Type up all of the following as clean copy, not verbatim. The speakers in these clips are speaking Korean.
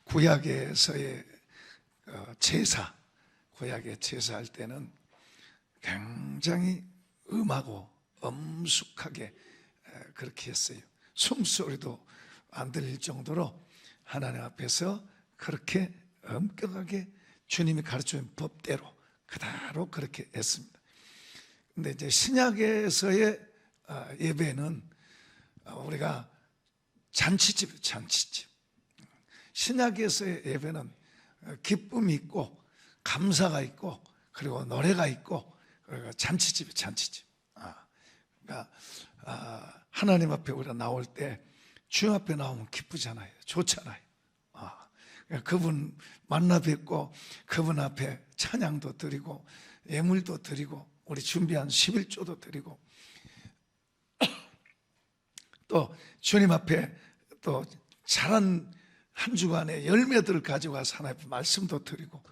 구약에서의 제사, 구약의 제사할 때는 굉장히 음하고 엄숙하게 그렇게 했어요. 숨소리도 안 들릴 정도로 하나님 앞에서 그렇게 엄격하게 주님이 가르쳐준 법대로 그대로 그렇게 했습니다. 근데 이제 신약에서의 예배는 우리가 잔치집. 신약에서의 예배는 기쁨이 있고 감사가 있고 그리고 노래가 있고 잔치집. 그러니까 하나님 앞에 우리가 나올 때 주님 앞에 나오면 기쁘잖아요. 좋잖아요. 그분 만나 뵙고 그분 앞에 찬양도 드리고 예물도 드리고 우리 준비한 11조도 드리고 또 주님 앞에 또 자란 한 주간의 열매들을 가지고 와서 하나님 앞에 말씀도 드리고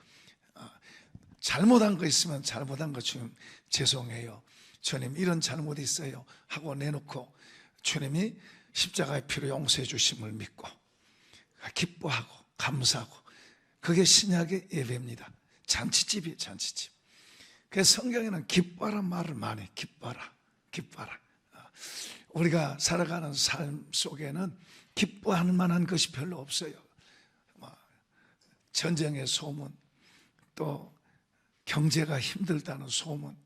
잘못한 거 있으면 잘못한 거 주님 죄송해요. 주님 이런 잘못이 있어요 하고 내놓고 주님이 십자가의 피로 용서해 주심을 믿고 기뻐하고 감사하고 그게 신약의 예배입니다. 잔치집이에요. 잔치집. 그래서 성경에는 기뻐하란 말을 많이 해요. 기뻐하라. 우리가 살아가는 삶 속에는 기뻐할 만한 것이 별로 없어요. 전쟁의 소문, 또 경제가 힘들다는 소문,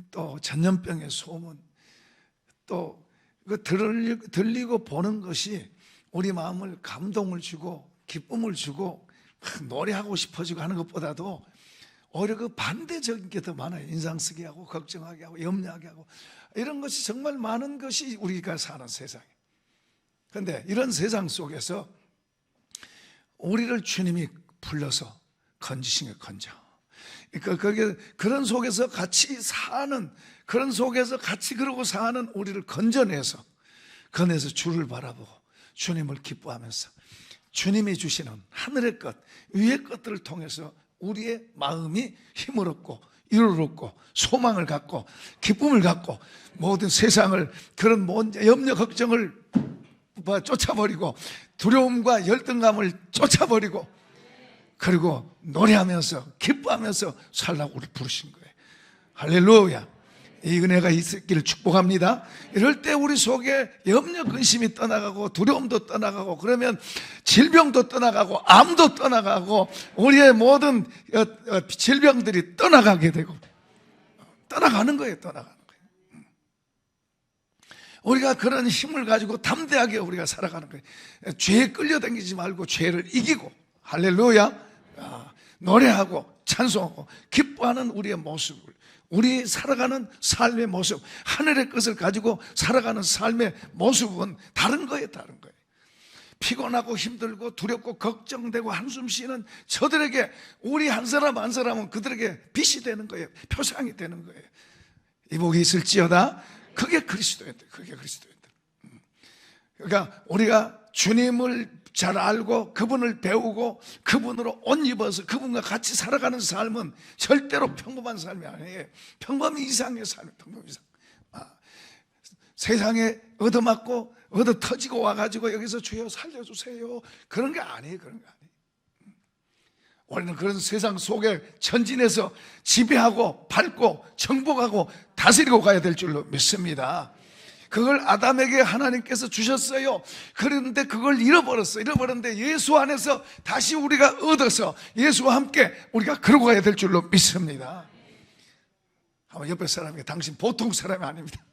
또 전염병의 소문, 또 들리고 보는 것이 우리 마음을 감동을 주고 기쁨을 주고 노래하고 싶어지고 하는 것보다도 오히려 그 반대적인 게 더 많아요. 인상 쓰게 하고 걱정하게 하고 염려하게 하고 이런 것이 정말 많은 것이 우리가 사는 세상이에요. 그런데 이런 세상 속에서 우리를 주님이 불러서 건지신 게 건져. 그러니까 그런 속에서 같이 사는, 그런 속에서 같이 그러고 사는 우리를 건져내서 주를 바라보고 주님을 기뻐하면서 주님이 주시는 하늘의 것, 위의 것들을 통해서 우리의 마음이 힘을 얻고 위로를 얻고 소망을 갖고 기쁨을 갖고 모든 세상을 그런 염려 걱정을 쫓아버리고 두려움과 열등감을 쫓아버리고 그리고 노래하면서 기뻐하면서 살라고 우리를 부르신 거예요. 할렐루야. 이 은혜가 있기를 축복합니다. 이럴 때 우리 속에 염려 근심이 떠나가고 두려움도 떠나가고 그러면 질병도 떠나가고 암도 떠나가고 우리의 모든 질병들이 떠나가게 되고 떠나가는 거예요. 우리가 그런 힘을 가지고 담대하게 우리가 살아가는 거예요. 죄에 끌려다니지 말고 죄를 이기고 할렐루야. 노래하고 찬송하고 기뻐하는 우리의 모습을, 우리 살아가는 삶의 모습, 하늘의 것을 가지고 살아가는 삶의 모습은 다른 거예요. 피곤하고 힘들고 두렵고 걱정되고 한숨 쉬는 저들에게 우리 한 사람 한 사람은 그들에게 빛이 되는 거예요. 표상이 되는 거예요. 이복이 있을지어다. 그게 그리스도인들. 그러니까 우리가 주님을 잘 알고 그분을 배우고 그분으로 옷 입어서 그분과 같이 살아가는 삶은 절대로 평범한 삶이 아니에요. 평범 이상의 삶이에요. 평범 이상. 세상에 얻어맞고 얻어 터지고 와가지고 여기서 주여 살려주세요 그런 게 아니에요. 우리는 그런 세상 속에 전진해서 지배하고 밟고 정복하고 다스리고 가야 될 줄로 믿습니다. 그걸 아담에게 하나님께서 주셨어요. 그런데 그걸 잃어버렸는데 예수 안에서 다시 우리가 얻어서 예수와 함께 우리가 그러고 가야 될 줄로 믿습니다. 한번 옆에 사람에게 당신 보통 사람이 아닙니다.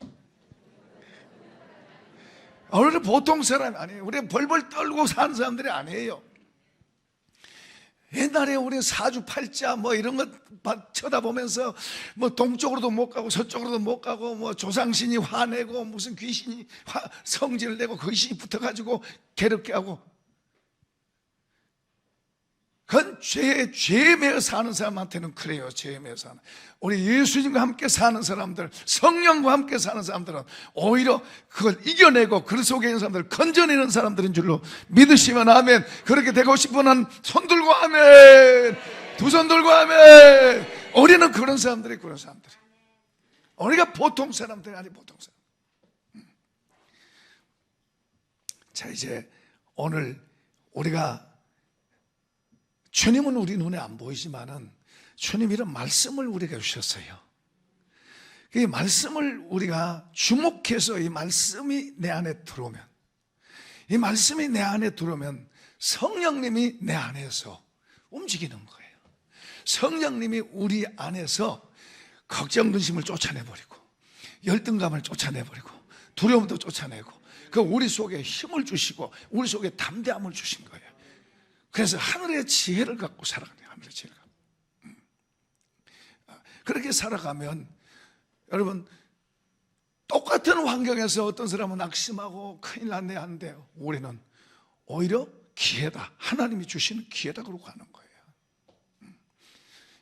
우리는 보통 사람이 아니에요. 우리는 벌벌 떨고 사는 사람들이 아니에요. 옛날에 우리 사주팔자 이런 것 쳐다보면서 동쪽으로도 못 가고 서쪽으로도 못 가고 조상신이 화내고 무슨 귀신이 성질을 내고 귀신이 붙어가지고 괴롭게 하고 그건 죄에 매여 사는 사람한테는 그래요. 죄에 매여 사는 우리 예수님과 함께 사는 사람들, 성령과 함께 사는 사람들은 오히려 그걸 이겨내고 그 속에 있는 사람들을 건져내는 사람들인 줄로 믿으시면 아멘. 그렇게 되고 싶은 한 손 들고 아멘. 두 손 들고 아멘. 우리는 그런 사람들이 우리가 보통 사람들이 아니 보통 사람. 자, 이제 오늘 우리가 주님은 우리 눈에 안 보이지만은 주님 이런 말씀을 우리에게 주셨어요. 이 말씀을 우리가 주목해서 이 말씀이 내 안에 들어오면, 이 말씀이 내 안에 들어오면 성령님이 내 안에서 움직이는 거예요. 성령님이 우리 안에서 걱정, 근심을 쫓아내버리고, 열등감을 쫓아내버리고, 두려움도 쫓아내고, 그 우리 속에 힘을 주시고 우리 속에 담대함을 주신 거예요. 그래서 하늘의 지혜를 갖고 살아가는 거예요. 하늘의 지혜를 갖고. 그렇게 살아가면 여러분, 똑같은 환경에서 어떤 사람은 낙심하고 큰일 났네 하는데 우리는 오히려 기회다, 하나님이 주시는 기회다 그러고 하는 거예요.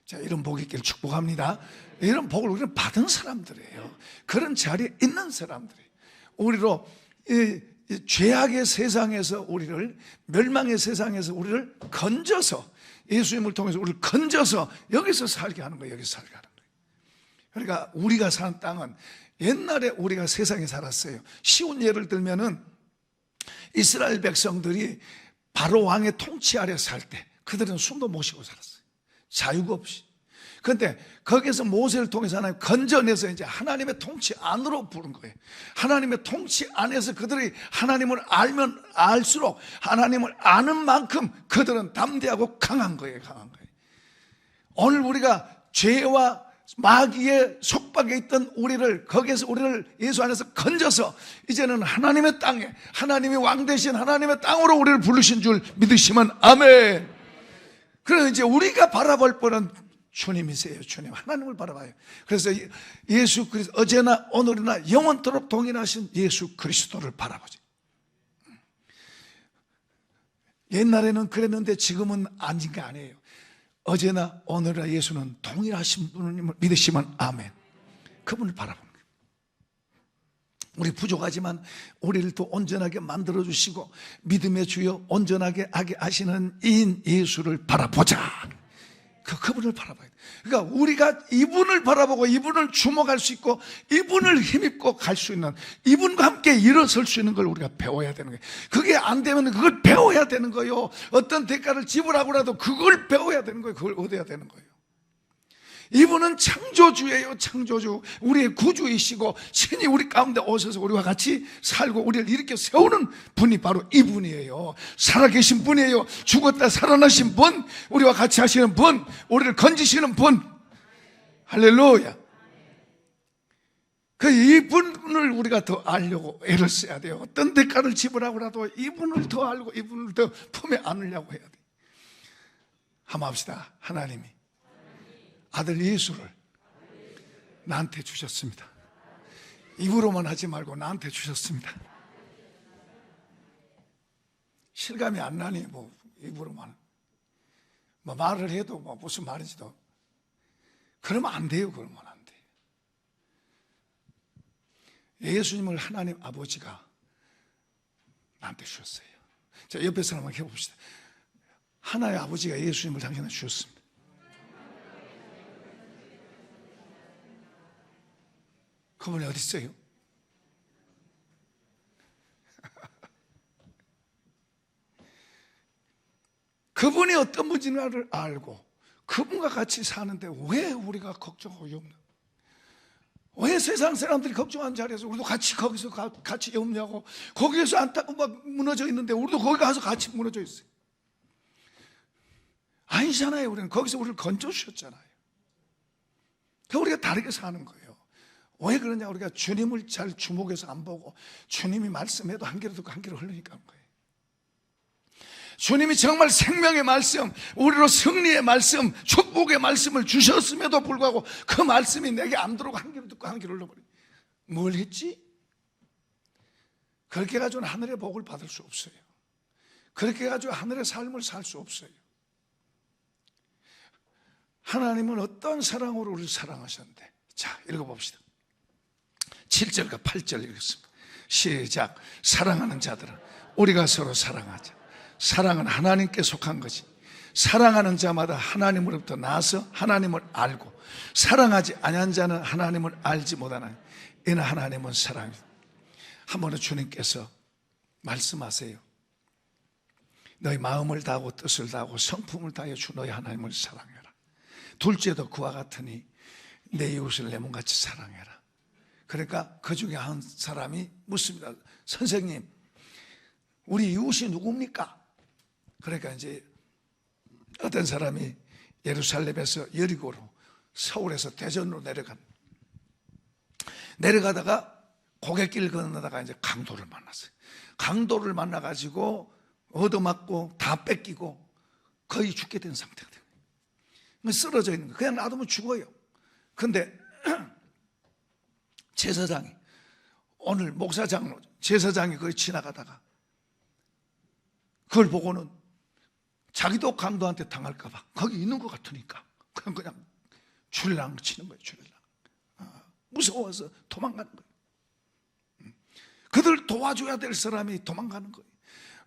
자, 이런 복이 있기를 축복합니다. 이런 복을 우리는 받은 사람들이에요. 그런 자리에 있는 사람들이에요. 우리로 이 죄악의 세상에서 우리를, 멸망의 세상에서 우리를 건져서, 예수님을 통해서 우리를 건져서 여기서 살게 하는 거예요. 여기서 살게 하는 거예요. 그러니까 우리가 사는 땅은, 옛날에 우리가 세상에 살았어요. 쉬운 예를 들면은 이스라엘 백성들이 바로 왕의 통치 아래 살 때 그들은 숨도 못 쉬고 살았어요. 자유가 없이. 그런데 거기에서 모세를 통해서 하나님 건져내서 이제 하나님의 통치 안으로 부른 거예요. 하나님의 통치 안에서 그들이 하나님을 알면 알수록, 하나님을 아는 만큼 그들은 담대하고 강한 거예요. 강한 거예요. 오늘 우리가 죄와 마귀의 속박에 있던 우리를, 거기에서 우리를 예수 안에서 건져서 이제는 하나님의 땅에, 하나님이 왕 되신 하나님의 땅으로 우리를 부르신 줄 믿으시면 아멘. 그래서 이제 우리가 바라볼 분은 주님이세요. 주님, 하나님을 바라봐요. 그래서 예수 그리스도, 어제나 오늘이나 영원토록 동일하신 예수 그리스도를 바라보지. 옛날에는 그랬는데 지금은 아닌 게 아니에요. 어제나 오늘이나 예수는 동일하신 분을 믿으시면 아멘. 그분을 바라보는 거예요. 우리 부족하지만 우리를 또 온전하게 만들어주시고 믿음의 주여 온전하게 하게 하시는 이인 예수를 바라보자. 그분을 바라봐야 돼. 그러니까 우리가 이분을 바라보고 이분을 주목할 수 있고 이분을 힘입고 갈 수 있는, 이분과 함께 일어설 수 있는 걸 우리가 배워야 되는 거예요. 그게 안 되면 그걸 배워야 되는 거예요. 어떤 대가를 지불하고라도 그걸 배워야 되는 거예요. 그걸 얻어야 되는 거예요. 이분은 창조주예요. 창조주, 우리의 구주이시고 신이 우리 가운데 오셔서 우리와 같이 살고 우리를 일으켜 세우는 분이 바로 이분이에요. 살아계신 분이에요. 죽었다 살아나신 분, 우리와 같이 하시는 분, 우리를 건지시는 분. 할렐루야. 그 이분을 우리가 더 알려고 애를 써야 돼요. 어떤 대가를 지불하고라도 이분을 더 알고 이분을 더 품에 안으려고 해야 돼요. 한번 합시다. 하나님이 아들 예수를 나한테 주셨습니다. 입으로만 하지 말고 나한테 주셨습니다. 실감이 안 나니 뭐 입으로만 뭐 말을 해도 뭐 무슨 말인지도. 그러면 안 돼요. 그러면 안 돼요. 예수님을 하나님 아버지가 나한테 주셨어요. 자, 옆에 사람 한번 해봅시다. 하나의 아버지가 예수님을 당신한테 주셨습니다. 그분이 어디 있어요? 그분이 어떤 분인지를 알고 그분과 같이 사는데 왜 우리가 걱정하고 염려? 왜 세상 사람들이 걱정하는 자리에서 우리도 같이 거기서 같이 염려하고 거기에서 안타고 막 무너져 있는데 우리도 거기 가서 같이 무너져 있어요? 아니잖아요. 우리는 거기서 우리를 건져주셨잖아요. 그러니까 우리가 다르게 사는 거예요. 왜 그러냐? 우리가 주님을 잘 주목해서 안 보고 주님이 말씀해도 한 귀로 듣고 한 귀로 흘리니까 그런 거예요. 주님이 정말 생명의 말씀, 우리로 승리의 말씀, 축복의 말씀을 주셨음에도 불구하고 그 말씀이 내게 안 들어오고 한 귀로 듣고 한 귀로 흘러버려요. 뭘 했지? 그렇게 해가지고는 하늘의 복을 받을 수 없어요. 그렇게 해가지고 하늘의 삶을 살 수 없어요. 하나님은 어떤 사랑으로 우리를 사랑하셨는데, 자, 읽어봅시다. 7절과 8절 읽겠습니다. 시작. 사랑하는 자들아, 우리가 서로 사랑하자. 사랑은 하나님께 속한 것이, 사랑하는 자마다 하나님으로부터 나서 하나님을 알고 사랑하지 아니한 자는 하나님을 알지 못하나니 이는 하나님은 사랑입니다. 한 번은 주님께서 말씀하세요. 너희 마음을 다하고 뜻을 다하고 성품을 다하여 주 너희 하나님을 사랑해라. 둘째도 그와 같으니 내 이웃을 내 몸같이 사랑해라. 그러니까 그 중에 한 사람이 묻습니다. 선생님, 우리 이웃이 누굽니까? 그러니까 이제 어떤 사람이 예루살렘에서 여리고로, 서울에서 대전으로 내려가다가 고갯길 건너다가 이제 강도를 만났어요. 강도를 만나가지고 얻어맞고 다 뺏기고 거의 죽게 된 상태가 돼요. 쓰러져 있는 거예요. 그냥 놔두면 죽어요. 근데 제사장이, 오늘 목사장로 제사장이 거기 지나가다가 그걸 보고는 자기도 강도한테 당할까 봐 거기 있는 것 같으니까 그냥 줄랑 치는 거예요. 줄랑. 무서워서 도망가는 거예요. 그들 도와줘야 될 사람이 도망가는 거예요.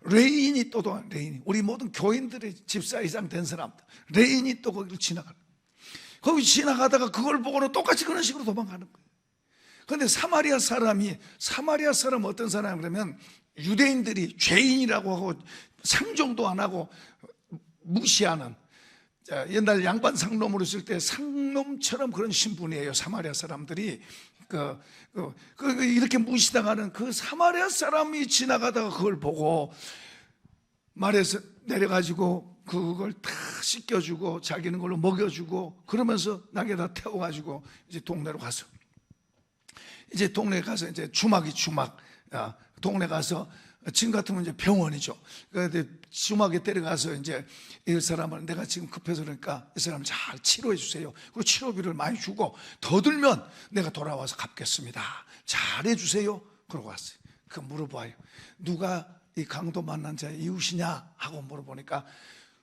레인이 또 레인이, 우리 모든 교인들의 집사 이상 된 사람들, 레인이 또 거기를 지나가는 거예요. 거기 지나가다가 그걸 보고는 똑같이 그런 식으로 도망가는 거예요. 그런데 사마리아 사람 어떤 사람 그러면 유대인들이 죄인이라고 하고 상종도 안 하고 무시하는, 옛날 양반 상놈으로 있을 때 상놈처럼 그런 신분이에요. 사마리아 사람들이 이렇게 무시당하는 그 사마리아 사람이 지나가다가 그걸 보고 말에서 내려가지고 그걸 다 씻겨주고 자기는 걸로 먹여주고 그러면서 낙에다 태워가지고 이제 동네로 가서, 이제 동네 가서 이제 주막, 동네 가서 지금 같으면 이제 병원이죠. 그런데 주막에 데려가서 이제 이 사람을, 내가 지금 급해서 그러니까 이 사람을 잘 치료해 주세요. 그리고 치료비를 많이 주고 더 들면 내가 돌아와서 갚겠습니다. 잘해 주세요. 그러고 왔어요. 그 물어봐요. 누가 이 강도 만난 자의 이웃이냐 하고 물어보니까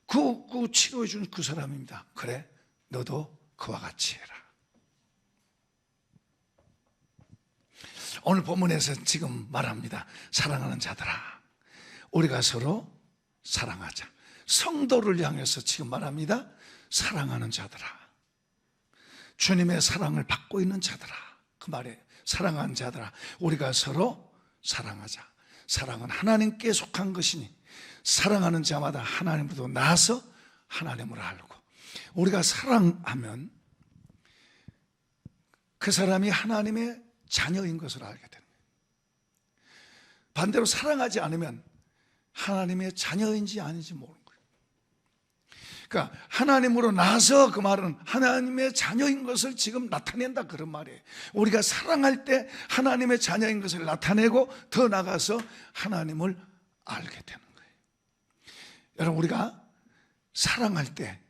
그 치료해 준 그 사람입니다. 그래, 너도 그와 같이 해라. 오늘 본문에서 지금 말합니다. 사랑하는 자들아, 우리가 서로 사랑하자. 성도를 향해서 지금 말합니다. 사랑하는 자들아, 주님의 사랑을 받고 있는 자들아, 그 말에 사랑하는 자들아, 우리가 서로 사랑하자. 사랑은 하나님께 속한 것이니 사랑하는 자마다 하나님으로 나서 하나님을 알고, 우리가 사랑하면 그 사람이 하나님의 자녀인 것을 알게 되는 거예요. 반대로 사랑하지 않으면 하나님의 자녀인지 아닌지 모르는 거예요. 그러니까 하나님으로 나서, 그 말은 하나님의 자녀인 것을 지금 나타낸다, 그런 말이에요. 우리가 사랑할 때 하나님의 자녀인 것을 나타내고 더 나가서 하나님을 알게 되는 거예요. 여러분, 우리가 사랑할 때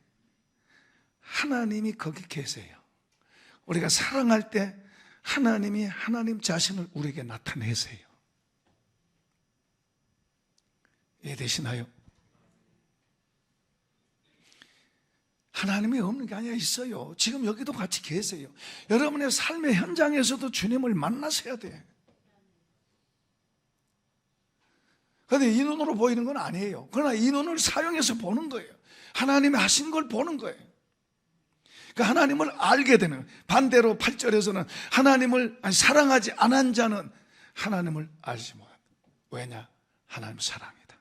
하나님이 거기 계세요. 우리가 사랑할 때 하나님이 하나님 자신을 우리에게 나타내세요. 이해되시나요? 하나님이 없는 게 아니라 있어요. 지금 여기도 같이 계세요. 여러분의 삶의 현장에서도 주님을 만나셔야 돼. 그런데 이 눈으로 보이는 건 아니에요. 그러나 이 눈을 사용해서 보는 거예요. 하나님이 하신 걸 보는 거예요. 그 하나님을 알게 되는, 반대로 8절에서는 하나님을 사랑하지 않은 자는 하나님을 알지 못한다. 왜냐? 하나님 사랑이다.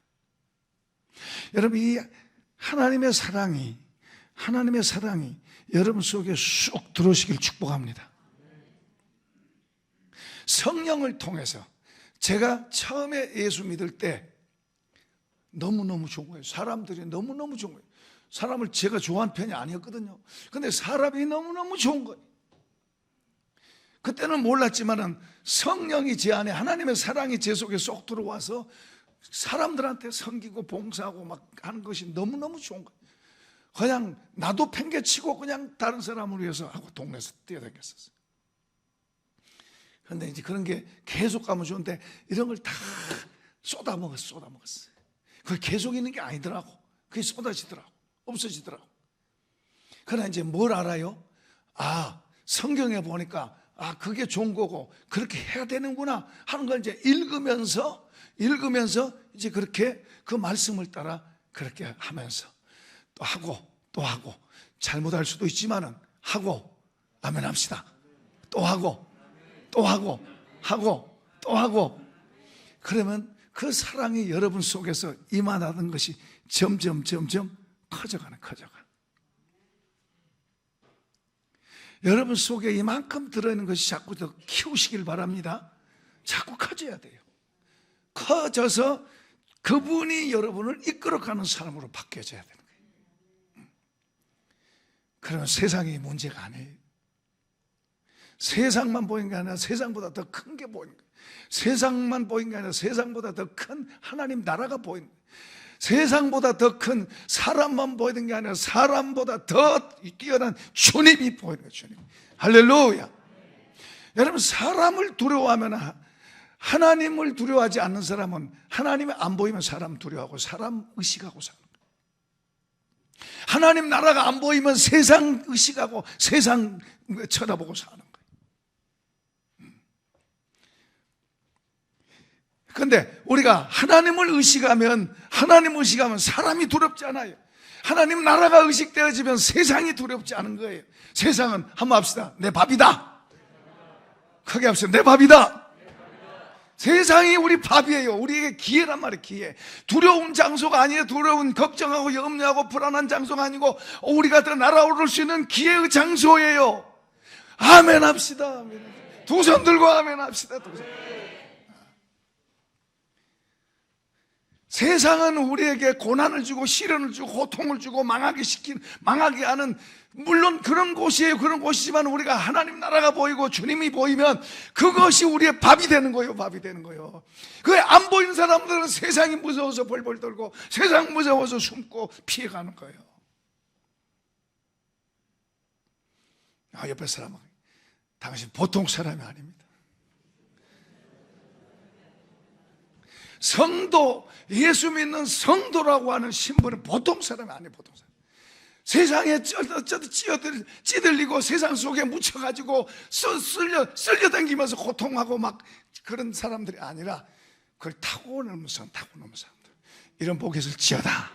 여러분, 이 하나님의 사랑이 여러분 속에 쑥 들어오시길 축복합니다. 성령을 통해서, 제가 처음에 예수 믿을 때 너무너무 좋은 거예요. 사람들이 너무너무 좋은 거예요. 사람을 제가 좋아하는 편이 아니었거든요. 근데 사람이 너무너무 좋은 거예요. 그때는 몰랐지만은 성령이 제 안에, 하나님의 사랑이 제 속에 쏙 들어와서 사람들한테 섬기고 봉사하고 막 하는 것이 너무너무 좋은 거예요. 그냥 나도 팽개치고 그냥 다른 사람을 위해서 하고 동네에서 뛰어다녔었어요. 그런데 이제 그런 게 계속 가면 좋은데 이런 걸 다 쏟아먹었어요. 그게 계속 있는 게 아니더라고. 그게 쏟아지더라고. 없어지더라고. 그러나 이제 뭘 알아요? 성경에 보니까 그게 좋은 거고 그렇게 해야 되는구나 하는 걸 이제 읽으면서 이제 그렇게 그 말씀을 따라 그렇게 하면서 또 하고 잘못할 수도 있지만은 하고, 아멘 합시다. 또 하고 그러면 그 사랑이 여러분 속에서 임하는 것이 점점 커져가는. 여러분 속에 이만큼 들어있는 것이 자꾸 더 키우시길 바랍니다. 자꾸 커져야 돼요. 커져서 그분이 여러분을 이끌어가는 사람으로 바뀌어져야 되는 거예요. 그러면 세상이 문제가 아니에요. 세상만 보이는 게 아니라 세상보다 더 큰 게 보이는 거예요. 세상만 보이는 게 아니라 세상보다 더 큰 하나님 나라가 보이는 거예요. 세상보다 더 큰 사람만 보이는 게 아니라 사람보다 더 뛰어난 주님이 보이는 거예요. 주님. 할렐루야. 여러분, 사람을 두려워하면, 하나님을 두려워하지 않는 사람은 하나님이 안 보이면 사람 두려워하고 사람 의식하고 사는 거예요. 하나님 나라가 안 보이면 세상 의식하고 세상 쳐다보고 사는 거예요. 그런데 우리가 하나님을 의식하면 사람이 두렵지 않아요. 하나님 나라가 의식되어지면 세상이 두렵지 않은 거예요. 세상은 한번 합시다. 내 밥이다. 크게 합시다. 내 밥이다. 세상이 우리 밥이에요. 우리에게 기회란 말이에요. 기회. 두려운 장소가 아니에요. 두려운, 걱정하고 염려하고 불안한 장소가 아니고 우리가 더 날아오를 수 있는 기회의 장소예요. 아멘 합시다. 두 손 들고 아멘 합시다. 두 손. 세상은 우리에게 고난을 주고 시련을 주고 고통을 주고 망하게 하는, 물론 그런 곳이에요. 그런 곳이지만 우리가 하나님 나라가 보이고 주님이 보이면 그것이 우리의 밥이 되는 거예요. 밥이 되는 거예요. 그게 안 보이는 사람들은 세상이 무서워서 벌벌 떨고 세상 무서워서 숨고 피해가는 거예요. 옆에 사람은 당신 보통 사람이 아닙니다. 성도, 예수 믿는 성도라고 하는 신분은 보통 사람이 아니에요. 보통 사람. 세상에 찌들리고 세상 속에 묻혀가지고 쓸려다니면서 고통하고 막 그런 사람들이 아니라 그걸 타고 넘는 사람들. 이런 복이 있을지어다.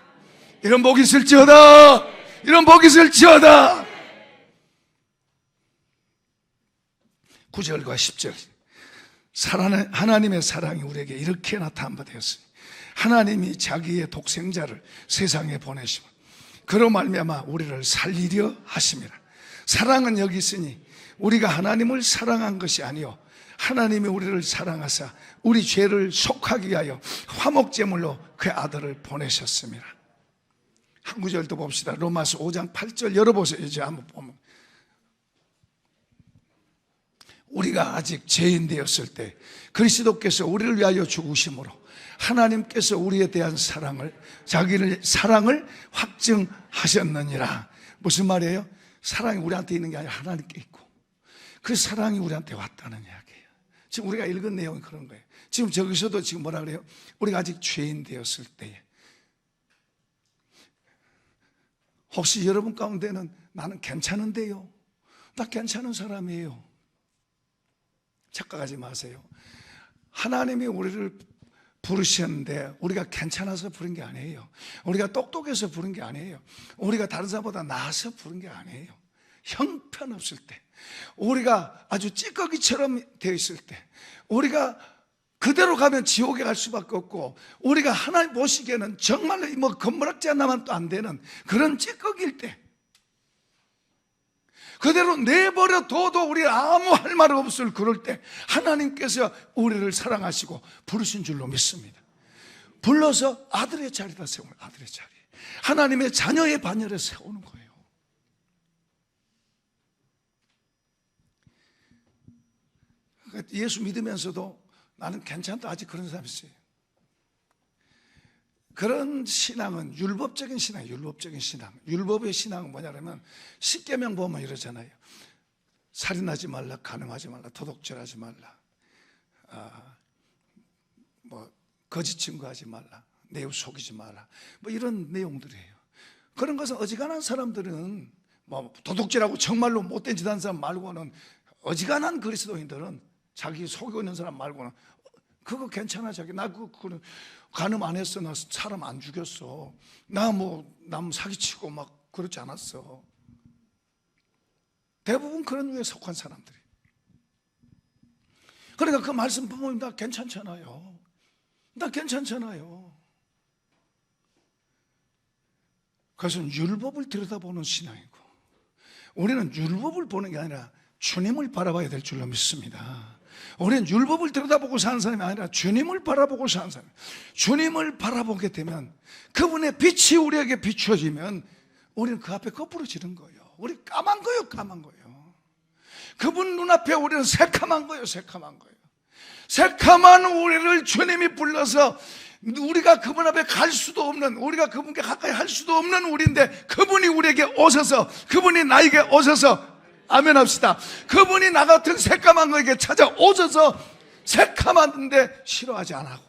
이런 복이 있을지어다. 이런 복이 있을지어다. 9절과 10절. 하나님의 사랑이 우리에게 이렇게 나타난 바 되었으니 하나님이 자기의 독생자를 세상에 보내시고 그로 말미암아 우리를 살리려 하심이라. 사랑은 여기 있으니 우리가 하나님을 사랑한 것이 아니요 하나님이 우리를 사랑하사 우리 죄를 속하기 위하여 화목제물로 그 아들을 보내셨습니다. 한 구절 더 봅시다. 로마서 5장 8절 열어보세요. 이제 한번 보면, 우리가 아직 죄인 되었을 때 그리스도께서 우리를 위하여 죽으심으로 하나님께서 우리에 대한 자기를 사랑을 확증하셨느니라. 무슨 말이에요? 사랑이 우리한테 있는 게 아니라 하나님께 있고 그 사랑이 우리한테 왔다는 이야기예요. 지금 우리가 읽은 내용이 그런 거예요. 지금 저기서도 지금 뭐라 그래요? 우리가 아직 죄인 되었을 때에, 혹시 여러분 가운데는 나는 괜찮은데요, 나 괜찮은 사람이에요, 착각하지 마세요. 하나님이 우리를 부르셨는데 우리가 괜찮아서 부른 게 아니에요. 우리가 똑똑해서 부른 게 아니에요. 우리가 다른 사람보다 나아서 부른 게 아니에요. 형편없을 때, 우리가 아주 찌꺼기처럼 되어 있을 때, 우리가 그대로 가면 지옥에 갈 수밖에 없고, 우리가 하나님 보시기에는 정말로 뭐 건물학자 하나만 또 안 되는 그런 찌꺼기일 때, 그대로 내버려 둬도 우리 아무 할 말 없을 그럴 때 하나님께서 우리를 사랑하시고 부르신 줄로 믿습니다. 불러서 아들의 자리다 세우는, 아들의 자리, 하나님의 자녀의 반열에 세우는 거예요. 예수 믿으면서도 나는 괜찮다, 아직 그런 사람이 있어요. 그런 신앙은 율법적인 신앙, 율법적인 신앙. 율법의 신앙은 뭐냐면 10계명 보면 이러잖아요. 살인하지 말라, 간음하지 말라, 도둑질하지 말라, 거짓 증거하지 말라, 내 이웃 속이지 말라, 뭐 이런 내용들이에요. 그런 것은 어지간한 사람들은, 도둑질하고 정말로 못된 짓 하는 사람 말고는, 어지간한 그리스도인들은, 자기 속이고 있는 사람 말고는 그거 괜찮아, 자기 나 그거는 간음 안 했어, 나 사람 안 죽였어, 나 남 사기치고 막 그러지 않았어. 대부분 그런 류에 속한 사람들이. 그러니까 그 말씀 보면 다 괜찮잖아요. 나 괜찮잖아요. 그것은 율법을 들여다보는 신앙이고, 우리는 율법을 보는 게 아니라 주님을 바라봐야 될 줄로 믿습니다. 우리는 율법을 들여다보고 사는 사람이 아니라 주님을 바라보고 사는 사람. 주님을 바라보게 되면, 그분의 빛이 우리에게 비추어지면 우리는 그 앞에 거꾸로지는 거예요. 우리 까만 거예요, 까만 거예요. 그분 눈앞에 우리는 새카만 거예요, 새카만 거예요. 새카만 우리를 주님이 불러서, 우리가 그분 앞에 갈 수도 없는, 우리가 그분께 가까이 할 수도 없는 우리인데, 그분이 우리에게 오셔서, 그분이 나에게 오셔서, 아멘 합시다. 그분이 나 같은 새까만 거에게 찾아오셔서 새까만데 싫어하지 않고,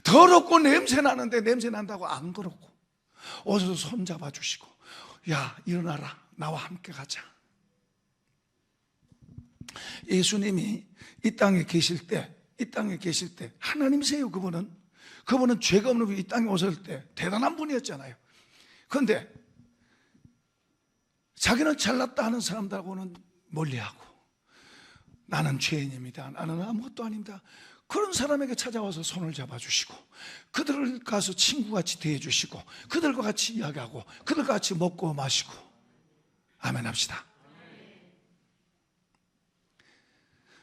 더럽고 냄새 나는데 냄새 난다고 안 그렇고, 오셔서 손 잡아주시고, 야 일어나라, 나와 함께 가자. 예수님이 이 땅에 계실 때 하나님이세요. 그분은 죄가 없는 분이 이 땅에 오실 때 대단한 분이었잖아요. 그런데 자기는 잘났다 하는 사람들하고는 멀리하고, 나는 죄인입니다, 나는 아무것도 아닙니다, 그런 사람에게 찾아와서 손을 잡아주시고, 그들을 가서 친구같이 대해주시고, 그들과 같이 이야기하고, 그들과 같이 먹고 마시고. 아멘 합시다.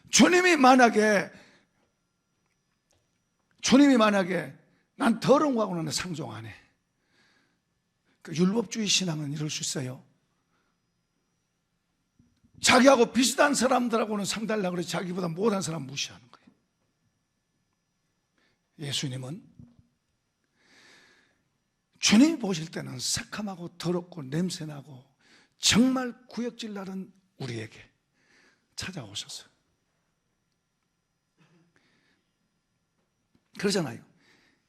주님이 만약에 난 더러운 거하고는 상종 안 해. 그 율법주의 신앙은 이럴 수 있어요. 자기하고 비슷한 사람들하고는 상달라고 그래 자기보다 못한 사람 무시하는 거예요. 예수님은 주님이 보실 때는 새카맣고 더럽고 냄새나고 정말 구역질 나는 우리에게 찾아오셨어요. 그러잖아요.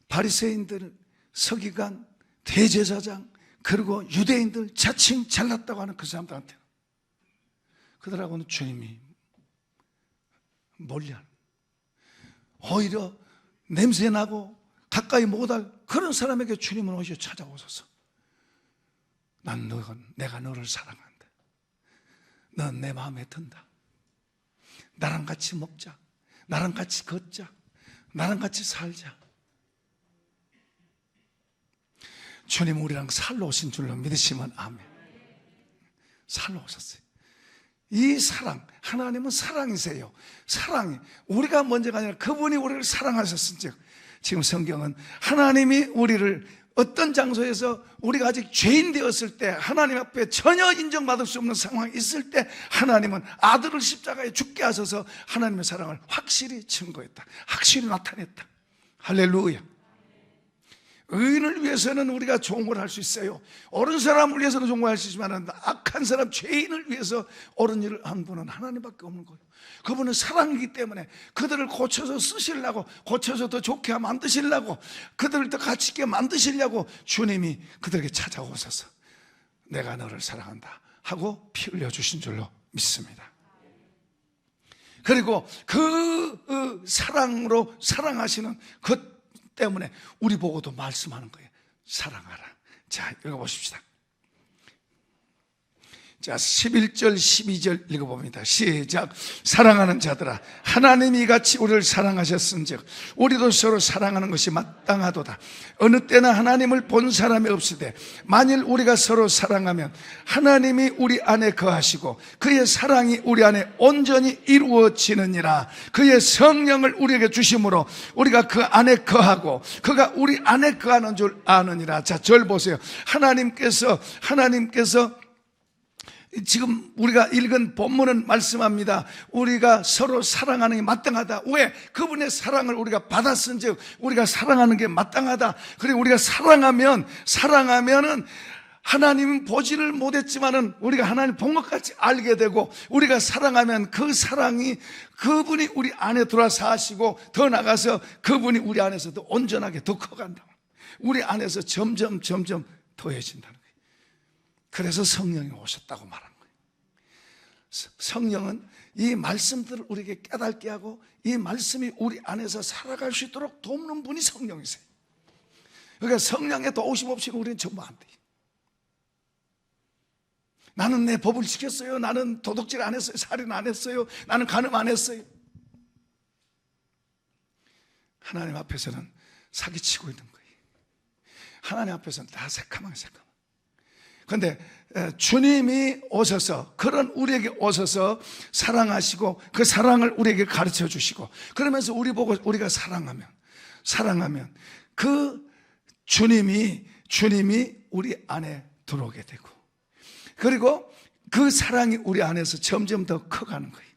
바리새인들, 서기관, 대제사장, 그리고 유대인들, 자칭 잘났다고 하는 그 사람들한테, 그들하고는 주님이 멀리하는, 오히려 냄새나고 가까이 못할 그런 사람에게 주님은 오셔 찾아오셔서, 내가 너를 사랑한다, 넌 내 마음에 든다, 나랑 같이 먹자, 나랑 같이 걷자, 나랑 같이 살자. 주님 우리랑 살러 오신 줄로 믿으시면 아멘. 살러 오셨어요. 이 사랑, 하나님은 사랑이세요. 사랑이 우리가 먼저가 아니라 그분이 우리를 사랑하셨은즉, 지금 성경은 하나님이 우리를 어떤 장소에서 우리가 아직 죄인 되었을 때, 하나님 앞에 전혀 인정받을 수 없는 상황이 있을 때, 하나님은 아들을 십자가에 죽게 하셔서 하나님의 사랑을 확실히 증거했다, 확실히 나타냈다. 할렐루야. 의인을 위해서는 우리가 좋은 걸 할 수 있어요. 옳은 사람을 위해서는 좋은 걸 할 수 있지만, 악한 사람, 죄인을 위해서 옳은 일을 한 분은 하나님밖에 없는 거예요. 그분은 사랑이기 때문에 그들을 고쳐서 쓰시려고, 고쳐서 더 좋게 만드시려고, 그들을 더 가치 있게 만드시려고 주님이 그들에게 찾아오셔서 내가 너를 사랑한다 하고 피 흘려주신 줄로 믿습니다. 그리고 그 사랑으로 사랑하시는 것 때문에 우리 보고도 말씀하는 거예요. 사랑하라. 자, 읽어보십시다. 자, 11절 12절 읽어봅니다. 시작. 사랑하는 자들아, 하나님이 같이 우리를 사랑하셨은즉 우리도 서로 사랑하는 것이 마땅하도다. 어느 때나 하나님을 본 사람이 없으되 만일 우리가 서로 사랑하면 하나님이 우리 안에 거하시고 그의 사랑이 우리 안에 온전히 이루어지느니라. 그의 성령을 우리에게 주심으로 우리가 그 안에 거하고 그가 우리 안에 거하는 줄 아느니라. 자, 절 보세요. 하나님께서 지금 우리가 읽은 본문은 말씀합니다. 우리가 서로 사랑하는 게 마땅하다. 왜? 그분의 사랑을 우리가 받았은즉 우리가 사랑하는 게 마땅하다. 그리고 우리가 사랑하면은 하나님은 보지를 못했지만은 우리가 하나님 본 것 같이 알게 되고, 우리가 사랑하면 그 사랑이 그분이 우리 안에 들어와서 하시고, 더 나가서 그분이 우리 안에서도 온전하게 더 커간다. 우리 안에서 점점 더해진다는 거예요. 그래서 성령이 오셨다고 말하는 거예요. 성령은 이 말씀들을 우리에게 깨닫게 하고 이 말씀이 우리 안에서 살아갈 수 있도록 돕는 분이 성령이세요. 그러니까 성령의 도우심 없이는 우리는 전부 안 돼요. 나는 내 법을 지켰어요, 나는 도둑질 안 했어요, 살인 안 했어요, 나는 간음 안 했어요. 하나님 앞에서는 사기치고 있는 거예요. 하나님 앞에서는 다 새까맣게 새까맣게. 그런데 주님이 오셔서, 그런 우리에게 오셔서 사랑하시고 그 사랑을 우리에게 가르쳐 주시고, 그러면서 우리 보고 우리가 사랑하면 그 주님이 우리 안에 들어오게 되고, 그리고 그 사랑이 우리 안에서 점점 더 커가는 거예요.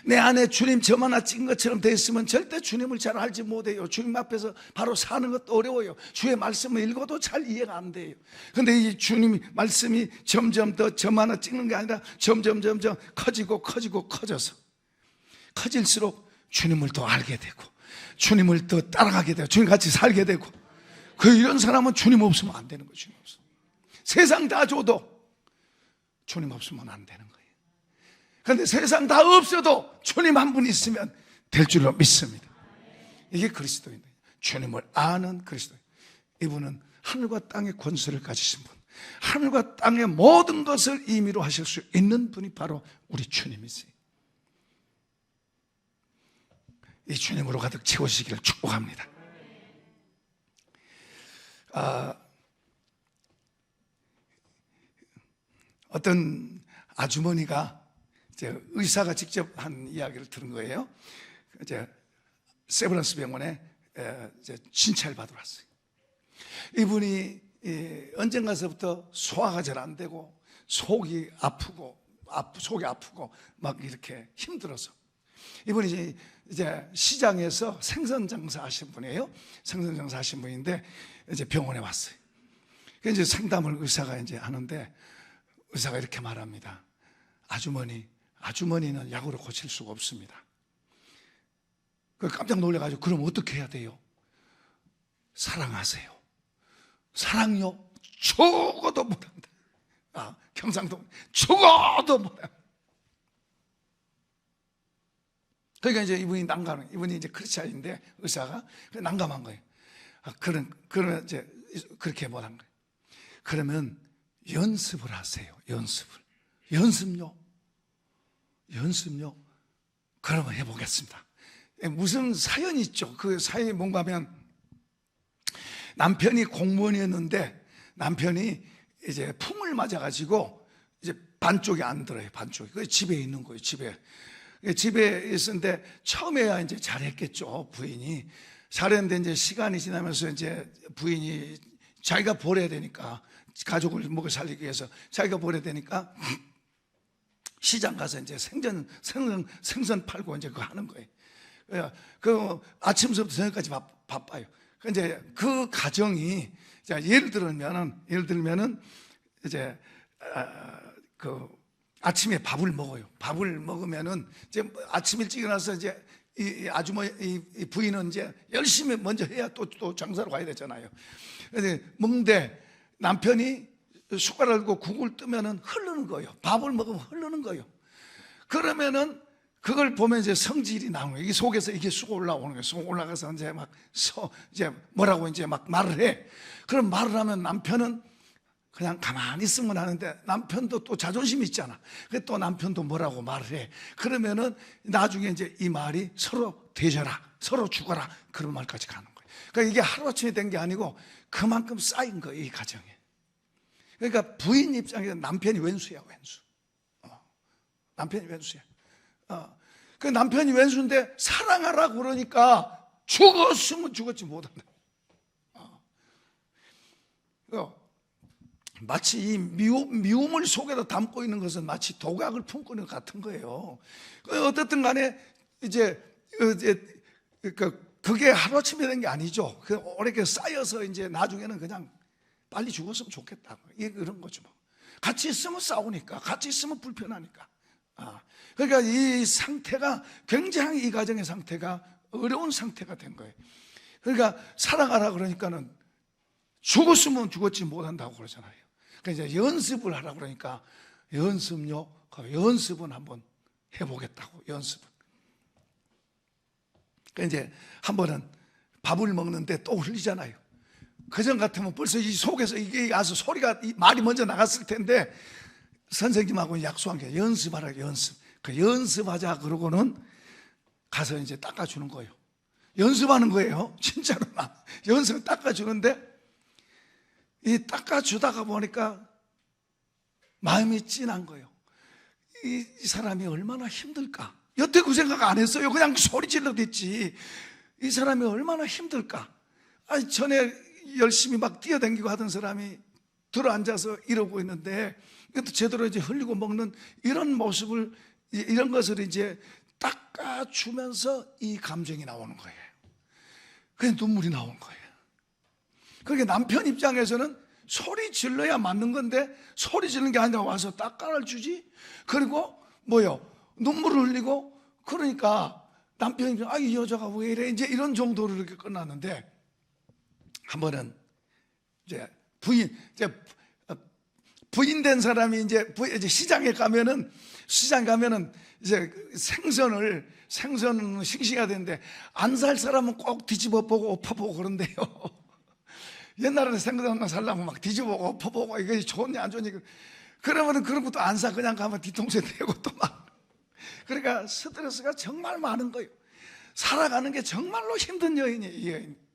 내 안에 주님 점 하나 찍은 것처럼 돼 있으면 절대 주님을 잘 알지 못해요. 주님 앞에서 바로 사는 것도 어려워요. 주의 말씀을 읽어도 잘 이해가 안 돼요. 그런데 이 주님 말씀이 점점 더 점 하나 찍는 게 아니라 점점 커지고 커져서, 커질수록 주님을 더 알게 되고 주님을 더 따라가게 되고 주님 같이 살게 되고, 이런 사람은 주님 없으면 안 되는 거예요. 주님 없으면 세상 다 줘도 주님 없으면 안 되는 거예요. 그런데 세상 다 없어도 주님 한 분 있으면 될 줄로 믿습니다. 이게 그리스도인이에요. 주님을 아는 그리스도인. 이분은 하늘과 땅의 권세를 가지신 분, 하늘과 땅의 모든 것을 임의로 하실 수 있는 분이 바로 우리 주님이세요. 이 주님으로 가득 채우시기를 축복합니다. 어떤 아주머니가 의사가 직접 한 이야기를 들은 거예요. 세브란스 병원에 진찰 받으러 왔어요. 이분이 언젠가서부터 소화가 잘 안 되고 속이 아프고 막 이렇게 힘들어서, 이분이 이제 시장에서 생선 장사 하신 분이에요. 생선 장사 하신 분인데 이제 병원에 왔어요. 그래서 이제 상담을 의사가 이제 하는데, 의사가 이렇게 말합니다. 아주머니는 약으로 고칠 수가 없습니다. 깜짝 놀라가지고, 그럼 어떻게 해야 돼요? 사랑하세요. 사랑요? 죽어도 못한다. 경상도 죽어도 못한다. 그러니까 이제 이분이 이제 크리스찬인데 의사가 난감한 거예요. 그러면 이제 그렇게 못한 거예요. 그러면 연습을 하세요. 연습요? 그러면 해보겠습니다. 무슨 사연이 있죠. 그 사연이 뭔가 하면, 남편이 공무원이었는데 남편이 이제 풍을 맞아가지고 이제 반쪽이 안 들어요. 반쪽이. 그 집에 있는 거예요. 집에 있었는데 처음에야 이제 잘했겠죠. 부인이 잘했는데, 이제 시간이 지나면서 이제 부인이 자기가 벌어야 되니까, 가족을 먹여 살리기 위해서 자기가 벌어야 되니까 시장 가서 이제 생선 팔고 이제 그거 하는 거예요. 그 아침부터 저녁까지 바빠요. 이제 그 가정이, 예를 들면은 이제 그 아침에 밥을 먹어요. 밥을 먹으면은 이제 아침 일찍 일어나서 이제 이 아주머니, 이 부인은 이제 열심히 먼저 해야 또 장사로 가야 되잖아요. 그래서 먹는데 남편이 숟가락을 들고 국을 뜨면은 흐르는 거예요. 밥을 먹으면 흐르는 거예요. 그러면은 그걸 보면 이제 성질이 나오는 거예요. 이 속에서 이게 쑥 올라오는 거예요. 쑥 올라가서 이제 뭐라고 이제 막 말을 해. 그럼 말을 하면 남편은 그냥 가만히 있으면 하는데, 남편도 또 자존심이 있잖아. 그래서 또 남편도 뭐라고 말을 해. 그러면은 나중에 이제 이 말이 서로 되져라, 서로 죽어라, 그런 말까지 가는 거예요. 그러니까 이게 하루아침에 된 게 아니고 그만큼 쌓인 거예요, 이 가정에. 그러니까 부인 입장에서 남편이 왼수야. 남편이 왼수야. 그 남편이 왼수인데 사랑하라고 그러니까 죽었으면 죽었지 못한다. 마치 이 미움을 속에다 담고 있는 것은 마치 독약을 품고 있는 것 같은 거예요. 어떻든 간에 이제 그게 하루아침에 된 게 아니죠. 오래 쌓여서 이제 나중에는 그냥 빨리 죽었으면 좋겠다, 이런 거죠. 같이 있으면 싸우니까, 같이 있으면 불편하니까. 그러니까 이 상태가 굉장히, 이 가정의 상태가 어려운 상태가 된 거예요. 그러니까 사랑하라 그러니까는 죽었으면 죽었지 못한다고 그러잖아요. 그러니까 이제 연습을 하라 그러니까 연습은 한번 해보겠다고, 연습은. 그러니까 이제 한 번은 밥을 먹는데 또 흘리잖아요. 그전 같으면 벌써 이 속에서 이게 와서 말이 먼저 나갔을 텐데, 선생님하고 약속한 게 연습하라, 연습. 그 연습하자 그러고는 가서 이제 닦아주는 거예요. 연습하는 거예요. 진짜로 막 연습 닦아주는데, 이 닦아주다가 보니까 마음이 찐한 거예요. 이 사람이 얼마나 힘들까. 여태 그 생각 안 했어요. 그냥 소리 질러 됐지. 이 사람이 얼마나 힘들까. 아니, 전에 열심히 막 뛰어다니고 하던 사람이 들어앉아서 이러고 있는데, 이것도 제대로 이제 흘리고 먹는 이런 모습을, 이런 것을 이제 닦아주면서 이 감정이 나오는 거예요. 그냥 눈물이 나오는 거예요. 그러니까 남편 입장에서는 소리 질러야 맞는 건데, 소리 지르는 게 아니라 와서 닦아주지? 그리고 뭐요? 눈물을 흘리고, 그러니까 남편이, 아, 이 여자가 왜 이래? 이제 이런 정도로 이렇게 끝났는데, 한 번은 이제 부인된 사람이 이제 시장에 가면은 이제 생선은 싱싱해야 되는데, 안 살 사람은 꼭 뒤집어 보고 엎어보고 그런데요. 옛날에는 생선 하나 살려면 막 뒤집어보고 엎어보고 이게 좋냐 안 좋냐. 그러면은 그런 것도 안 사. 그냥 가면 뒤통수에 대고 또 막. 그러니까 스트레스가 정말 많은 거예요. 살아가는 게 정말로 힘든 여인이에요, 이 여인.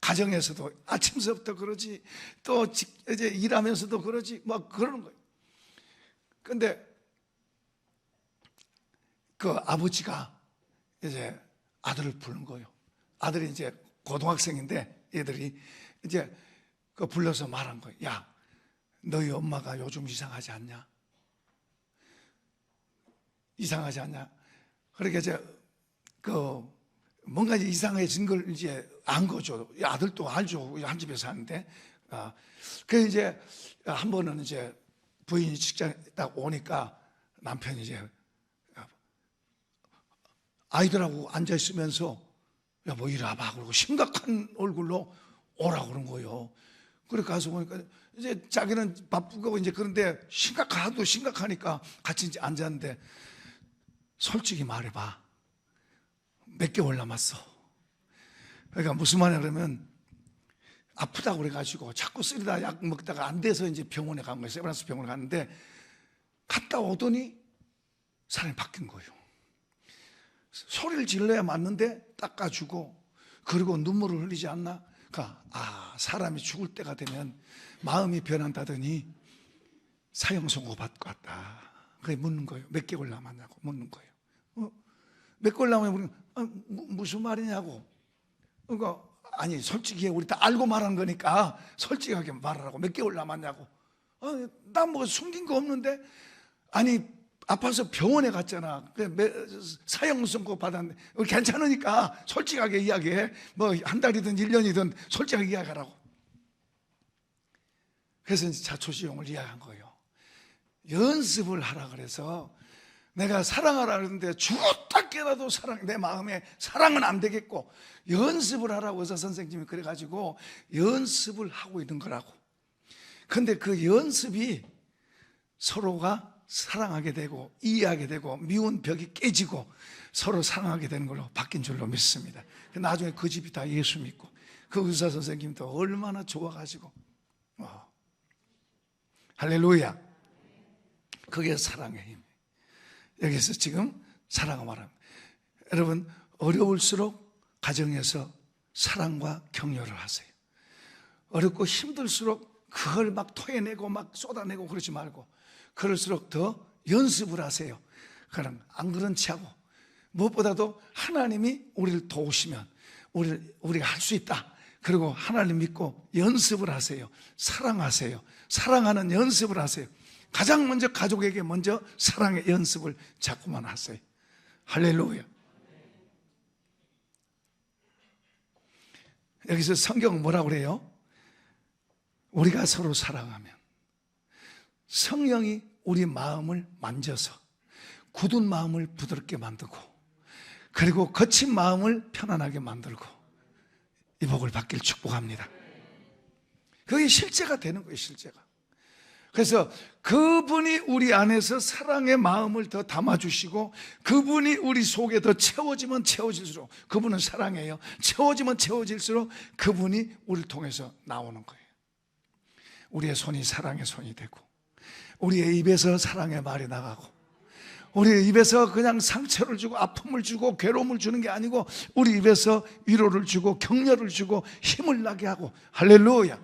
가정에서도 아침서부터 그러지, 또 이제 일하면서도 그러지, 막 그러는 거예요. 근데 그 아버지가 이제 아들을 부른 거예요. 아들이 이제 고등학생인데, 애들이 이제 그 불러서 말한 거예요. 야, 너희 엄마가 요즘 이상하지 않냐? 이상하지 않냐? 그러니까 이제 그 뭔가 이상해진 걸 이제 안 거죠. 아들도 알죠. 한 집에 사는데. 그 이제 한 번은 이제 부인이 직장에 딱 오니까 남편이 이제 아이들하고 앉아 있으면서, 야, 뭐 이리 와봐. 그러고 심각한 얼굴로 오라고 그런 거예요. 그래 가서 보니까 이제 자기는 바쁘고 이제 그런데 하도 심각하니까 같이 이제 앉았는데, 솔직히 말해봐. 몇 개월 남았어. 그러니까 무슨 말이냐 그러면, 아프다고 그래가지고 자꾸 쓰리다 약 먹다가 안 돼서 이제 병원에 간 거예요. 세브란스 병원에 갔는데, 갔다 오더니 사람이 바뀐 거예요. 소리를 질러야 맞는데 닦아주고, 그리고 눈물을 흘리지 않나? 그러니까 사람이 죽을 때가 되면 마음이 변한다더니 사형 선고 받고 왔다. 그게 묻는 거예요. 몇 개월 남았냐고 묻는 거예요. 몇 개월 남으면 무슨 말이냐고. 그러니까 아니, 솔직히 우리 다 알고 말한 거니까 솔직하게 말하라고. 몇 개월 남았냐고. 나 뭐 숨긴 거 없는데. 아니, 아파서 병원에 갔잖아. 사형 선고 받았는데 괜찮으니까 솔직하게 이야기해. 뭐 한 달이든 1년이든 솔직하게 이야기하라고. 그래서 이제 자초지종을 이야기한 거예요. 연습을 하라 그래서, 내가 사랑하라 그러는데 죽었다 깨라도 내 마음에 사랑은 안 되겠고, 연습을 하라고 의사 선생님이 그래가지고 연습을 하고 있는 거라고. 근데 그 연습이 서로가 사랑하게 되고 이해하게 되고 미운 벽이 깨지고 서로 사랑하게 되는 걸로 바뀐 줄로 믿습니다. 나중에 그 집이 다 예수 믿고, 그 의사 선생님도 얼마나 좋아가지고. 할렐루야. 그게 사랑의 힘. 여기서 지금 사랑을 말합니다. 여러분, 어려울수록 가정에서 사랑과 격려를 하세요. 어렵고 힘들수록 그걸 막 토해내고 막 쏟아내고 그러지 말고, 그럴수록 더 연습을 하세요. 그럼 안 그런 체 하고, 무엇보다도 하나님이 우리를 도우시면 우리가 할 수 있다. 그리고 하나님 믿고 연습을 하세요. 사랑하세요. 사랑하는 연습을 하세요. 가장 먼저 가족에게 먼저 사랑의 연습을 자꾸만 하세요. 할렐루야. 여기서 성경은 뭐라고 그래요? 우리가 서로 사랑하면 성령이 우리 마음을 만져서 굳은 마음을 부드럽게 만들고, 그리고 거친 마음을 편안하게 만들고 이 복을 받길 축복합니다. 그게 실제가 되는 거예요, 실제가. 그래서 그분이 우리 안에서 사랑의 마음을 더 담아주시고, 그분이 우리 속에 더 채워지면 채워질수록, 그분은 사랑해요. 채워지면 채워질수록 그분이 우리를 통해서 나오는 거예요. 우리의 손이 사랑의 손이 되고, 우리의 입에서 사랑의 말이 나가고, 우리 입에서 그냥 상처를 주고 아픔을 주고 괴로움을 주는 게 아니고 우리 입에서 위로를 주고 격려를 주고 힘을 나게 하고. 할렐루야.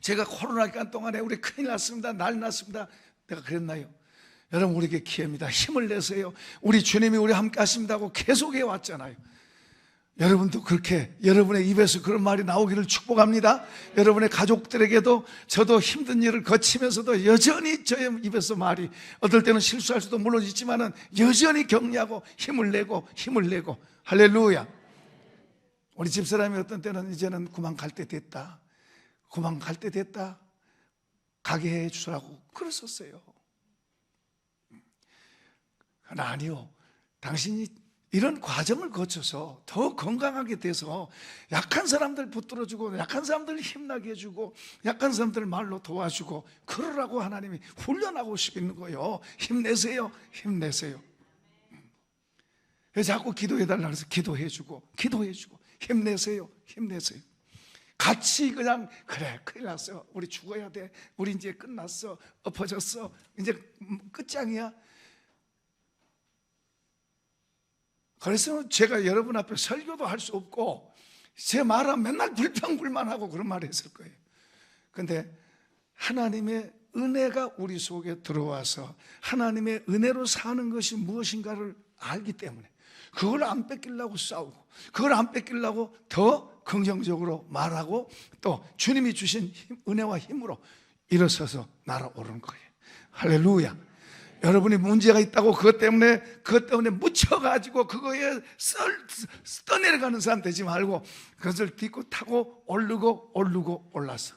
제가 코로나 기간 동안에 우리 큰일 났습니다, 난리 났습니다, 내가 그랬나요? 여러분, 우리에게 기회입니다. 힘을 내세요. 우리 주님이 우리 함께 하신다고 계속 해왔잖아요. 여러분도 그렇게 여러분의 입에서 그런 말이 나오기를 축복합니다. 여러분의 가족들에게도, 저도 힘든 일을 거치면서도 여전히 저의 입에서 말이, 어떨 때는 실수할 수도 물론 있지만은 여전히 격려하고 힘을 내고 할렐루야. 우리 집사람이 어떤 때는 이제는 그만 갈 때 됐다, 그만 갈 때 됐다, 가게 해 주라고 그랬었어요. 아니요, 당신이 이런 과정을 거쳐서 더 건강하게 돼서 약한 사람들 붙들어주고, 약한 사람들 힘나게 해주고, 약한 사람들 말로 도와주고, 그러라고 하나님이 훈련하고 싶은 거예요. 힘내세요, 힘내세요. 그래서 자꾸 기도해달라고 해서 기도해주고 힘내세요, 힘내세요. 같이 그냥, 그래, 큰일 났어, 우리 죽어야 돼, 우리 이제 끝났어, 엎어졌어, 이제 끝장이야. 그래서 제가 여러분 앞에 설교도 할 수 없고, 제 말은 맨날 불평불만하고 그런 말을 했을 거예요. 그런데 하나님의 은혜가 우리 속에 들어와서 하나님의 은혜로 사는 것이 무엇인가를 알기 때문에 그걸 안 뺏기려고 싸우고, 그걸 안 뺏기려고 더 긍정적으로 말하고, 또 주님이 주신 은혜와 힘으로 일어서서 날아오르는 거예요. 할렐루야. 여러분이 문제가 있다고 그것 때문에 묻혀가지고 그거에 떠내려가는 사람 되지 말고, 그것을 딛고 타고 오르고 올라서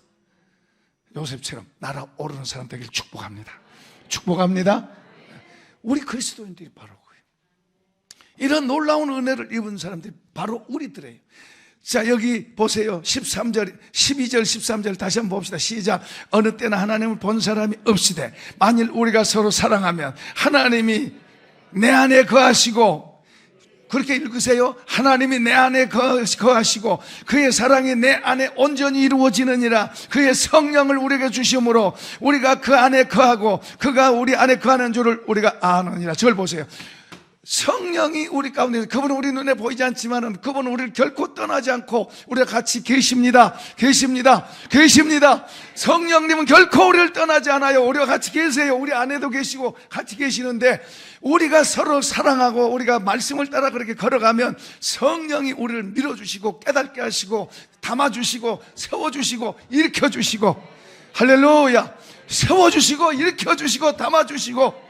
요셉처럼 날아오르는 사람 되길 축복합니다. 축복합니다. 우리 그리스도인들이 바로 그래요. 이런 놀라운 은혜를 입은 사람들이 바로 우리들이에요. 자, 여기 보세요. 13절, 12절, 13절 다시 한번 봅시다. 시작. 어느 때나 하나님을 본 사람이 없으되 만일 우리가 서로 사랑하면 하나님이 내 안에 거하시고, 그렇게 읽으세요. 하나님이 내 안에 거하시고 그의 사랑이 내 안에 온전히 이루어지느니라. 그의 성령을 우리에게 주심으로 우리가 그 안에 거하고 그가 우리 안에 거하는 줄을 우리가 아느니라. 저걸 보세요. 성령이 우리 가운데, 그분은 우리 눈에 보이지 않지만은 그분은 우리를 결코 떠나지 않고 우리가 같이 계십니다. 성령님은 결코 우리를 떠나지 않아요. 우리와 같이 계세요. 우리 안에도 계시고 같이 계시는데, 우리가 서로 사랑하고 우리가 말씀을 따라 그렇게 걸어가면 성령이 우리를 밀어주시고 깨닫게 하시고 담아주시고 세워주시고 일으켜주시고, 할렐루야, 세워주시고 일으켜주시고 담아주시고,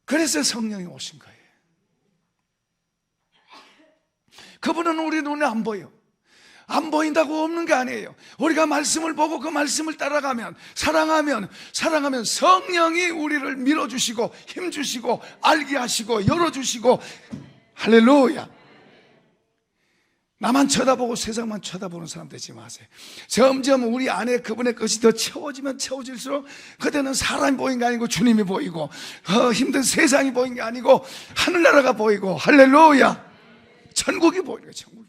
그래서 성령이 오신 거예요. 그분은 우리 눈에 안 보여. 안 보인다고 없는 게 아니에요. 우리가 말씀을 보고 그 말씀을 따라가면, 사랑하면 성령이 우리를 밀어주시고 힘주시고 알게 하시고 열어주시고, 할렐루야. 나만 쳐다보고 세상만 쳐다보는 사람 되지 마세요. 점점 우리 안에 그분의 것이 더 채워지면 채워질수록 그때는 사람이 보이는 게 아니고 주님이 보이고, 힘든 세상이 보이는 게 아니고 하늘나라가 보이고, 할렐루야, 천국이 보이는 거예요. 천국이 보이는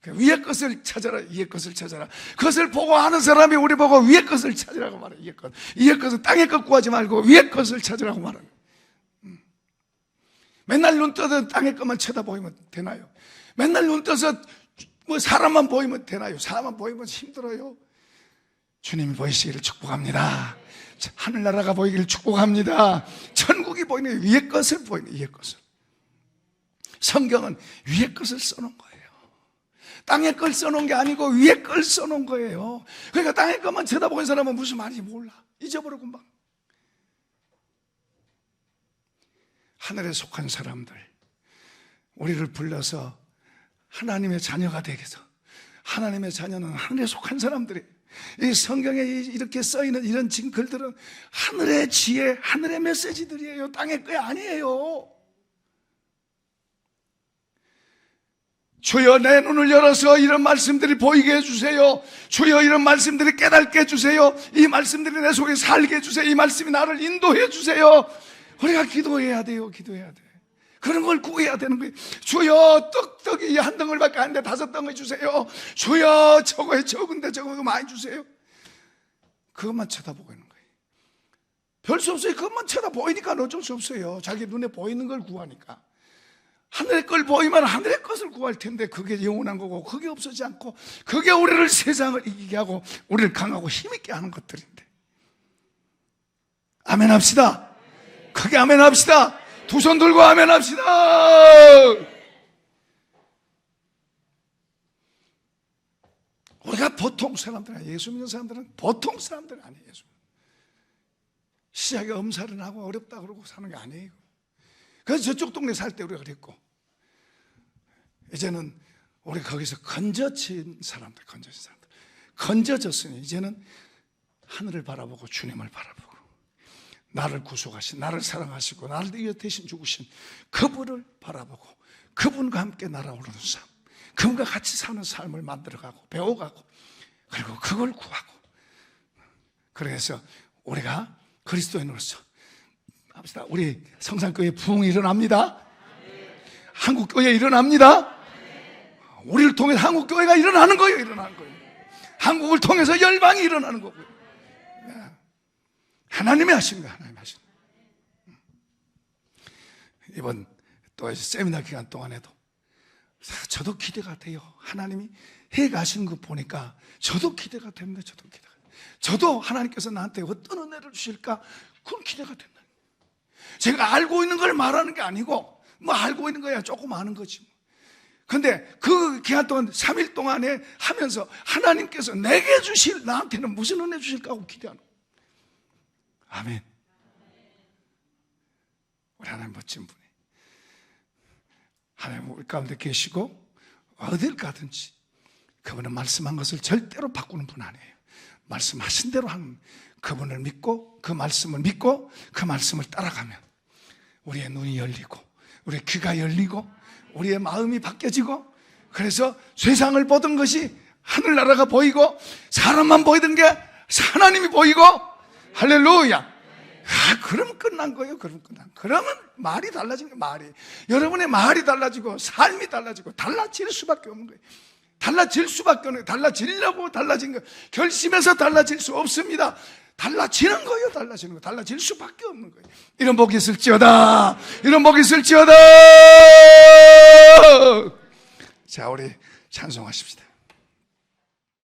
거예요. 위의 것을 찾아라, 위의 것을 찾아라. 그것을 보고 하는 사람이 우리 보고 위의 것을 찾으라고 말해요. 위의 것은 땅의 것 구하지 말고 위의 것을 찾으라고 말하는 거예요. 맨날 눈 떠서 땅의 것만 쳐다보이면 되나요? 맨날 눈 떠서 뭐 사람만 보이면 되나요? 사람만 보이면 힘들어요. 주님이 보이시기를 축복합니다. 하늘나라가 보이기를 축복합니다. 천국이 보이는, 위의 것을 보이는, 위의 것을. 성경은 위의 것을 써놓은 거예요. 땅의 걸 써놓은 게 아니고 위의 걸 써놓은 거예요. 그러니까 땅의 것만 쳐다보는 사람은 무슨 말인지 몰라. 잊어버려 금방. 하늘에 속한 사람들, 우리를 불러서 하나님의 자녀가 되게 해서, 하나님의 자녀는 하늘에 속한 사람들이, 이 성경에 이렇게 써있는 이런 글들은 하늘의 지혜, 하늘의 메시지들이에요. 땅의 거 아니에요. 주여, 내 눈을 열어서 이런 말씀들이 보이게 해주세요. 주여, 이런 말씀들이 깨닫게 해주세요. 이 말씀들이 내 속에 살게 해주세요. 이 말씀이 나를 인도해 주세요. 우리가 기도해야 돼요. 기도해야 돼. 그런 걸 구해야 되는 거예요. 주여, 떡이 한 덩어리밖에 안 돼 5덩어리 주세요. 주여, 저거에 적은데 저거 많이 주세요. 그것만 쳐다보고 있는 거예요. 별 수 없어요. 그것만 쳐다 보이니까 어쩔 수 없어요. 자기 눈에 보이는 걸 구하니까. 하늘의 걸 보이면 하늘의 것을 구할 텐데 그게 영원한 거고, 그게 없어지지 않고, 그게 우리를 세상을 이기게 하고 우리를 강하고 힘있게 하는 것들인데. 아멘 합시다. 크게 아멘 합시다. 두 손 들고 아멘 합시다. 우리가 보통 사람들 아니에요. 예수 믿는 사람들은 보통 사람들 아니에요. 시작에 엄살은 하고 어렵다 그러고 사는 게 아니에요. 그래서 저쪽 동네 살 때 우리가 그랬고, 이제는 우리 거기서 건져진 사람들, 건져졌으니 이제는 하늘을 바라보고 주님을 바라보고, 나를 구속하신, 나를 사랑하시고 나를 위해 대신 죽으신 그분을 바라보고 그분과 함께 날아오르는 삶, 그분과 같이 사는 삶을 만들어가고 배워가고, 그리고 그걸 구하고. 그래서 우리가 그리스도인으로서 합시다. 우리 성산교회 부흥이 일어납니다. 한국교회 일어납니다. 우리를 통해서 한국교회가 일어나는 거예요. 일어나는 거예요. 한국을 통해서 열방이 일어나는 거고요. 하나님이 하신 거예요. 하나님이 하신 거예요. 이번 또 세미나 기간 동안에도 저도 기대가 돼요. 하나님이 해 가시는 거 보니까 저도 기대가 됩니다. 저도 하나님께서 나한테 어떤 은혜를 주실까, 그런 기대가 된다. 제가 알고 있는 걸 말하는 게 아니고, 뭐 알고 있는 거야 조금 아는 거지. 근데 그 기간 동안 3일 동안에 하면서 하나님께서 내게 주실, 나한테는 무슨 은혜 주실까 하고 기대하는 거예요. 아멘. 우리 하나님 멋진 분이, 하나님 우리 가운데 계시고 어딜 가든지 그분은 말씀한 것을 절대로 바꾸는 분 아니에요. 말씀하신 대로 하는, 그분을 믿고 그 말씀을 믿고 그 말씀을 따라가면 우리의 눈이 열리고 우리의 귀가 열리고 우리의 마음이 바뀌어지고, 그래서 세상을 보던 것이 하늘나라가 보이고 사람만 보이던 게 하나님이 보이고, 할렐루야. 그러면 끝난 거예요. 그러면 말이 달라진 거예요. 말이, 여러분의 말이 달라지고 삶이 달라지고 달라질 수밖에 없는 거예요. 달라질 수밖에 없는 거예요. 달라지려고 달라진 거예요. 결심해서 달라질 수 없습니다. 달라지는 거예요. 달라지는 거. 달라질 수밖에 없는 거예요. 이런 복이 있을지어다. 이런 복이 있을지어다. 자, 우리 찬송하십시다.